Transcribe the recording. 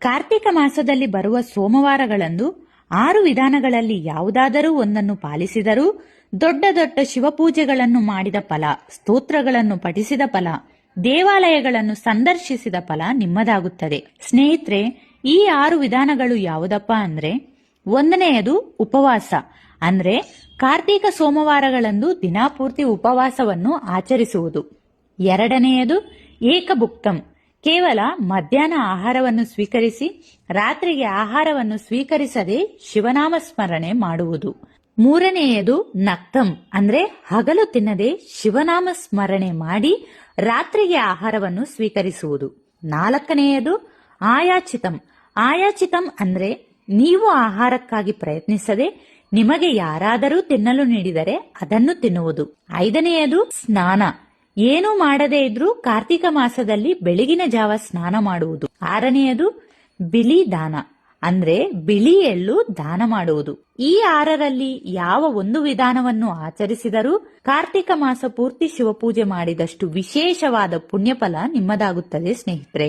ಕಾರ್ತಿಕ ಮಾಸದಲ್ಲಿ ಬರುವ ಸೋಮವಾರಗಳಂದು 6 ವಿಧಾನಗಳಲ್ಲಿ ಯಾವುದಾದರೂ ಒಂದನ್ನು ಪಾಲಿಸಿದರೂ ದೊಡ್ಡ ದೊಡ್ಡ ಶಿವಪೂಜೆಗಳನ್ನು ಮಾಡಿದ ಫಲ, ಸ್ತೋತ್ರಗಳನ್ನು ಪಠಿಸಿದ ಫಲ, ದೇವಾಲಯಗಳನ್ನು ಸಂದರ್ಶಿಸಿದ ಫಲ ನಿಮ್ಮದಾಗುತ್ತದೆ. ಸ್ನೇಹಿತರೆ, ಈ 6 ವಿಧಾನಗಳು ಯಾವುದಪ್ಪ ಅಂದ್ರೆ, ಒಂದನೆಯದು ಉಪವಾಸ, ಅಂದ್ರೆ ಕಾರ್ತಿಕ ಸೋಮವಾರಗಳಂದು ದಿನಾಪೂರ್ತಿ ಉಪವಾಸವನ್ನು ಆಚರಿಸುವುದು. ಎರಡನೆಯದು ಏಕಭುಕ್ತಂ, ಕೇವಲ ಮಧ್ಯಾಹ್ನ ಆಹಾರವನ್ನು ಸ್ವೀಕರಿಸಿ ರಾತ್ರಿಗೆ ಆಹಾರವನ್ನು ಸ್ವೀಕರಿಸದೆ ಶಿವನಾಮ ಸ್ಮರಣೆ ಮಾಡುವುದು. ಮೂರನೆಯದು ನಕ್ತಂ, ಅಂದ್ರೆ ಹಗಲು ತಿನ್ನದೆ ಶಿವನಾಮ ಸ್ಮರಣೆ ಮಾಡಿ ರಾತ್ರಿಗೆ ಆಹಾರವನ್ನು ಸ್ವೀಕರಿಸುವುದು. ನಾಲ್ಕನೆಯದು ಆಯಾಚಿತಂ. ಆಯಾಚಿತಂ ಅಂದ್ರೆ ನೀವು ಆಹಾರಕ್ಕಾಗಿ ಪ್ರಯತ್ನಿಸದೆ ನಿಮಗೆ ಯಾರಾದರೂ ತಿನ್ನಲು ನೀಡಿದರೆ ಅದನ್ನು ತಿನ್ನುವುದು. ಐದನೆಯದು ಸ್ನಾನ, ಏನೂ ಮಾಡದೇ ಇದ್ರೂ ಕಾರ್ತಿಕ ಮಾಸದಲ್ಲಿ ಬೆಳಗಿನ ಜಾವ ಸ್ನಾನ ಮಾಡುವುದು. ಆರನೆಯದು ಬಿಳಿ ದಾನ, ಅಂದ್ರೆ ಬಿಳಿ ಎಳ್ಳು ದಾನ ಮಾಡುವುದು. ಈ 6ರಲ್ಲಿ ಯಾವ ಒಂದು ವಿಧಾನವನ್ನು ಆಚರಿಸಿದರೂ ಕಾರ್ತಿಕ ಮಾಸ ಪೂರ್ತಿ ಶಿವಪೂಜೆ ಮಾಡಿದಷ್ಟು ವಿಶೇಷವಾದ ಪುಣ್ಯಫಲ ನಿಮ್ಮದಾಗುತ್ತದೆ ಸ್ನೇಹಿತರೆ.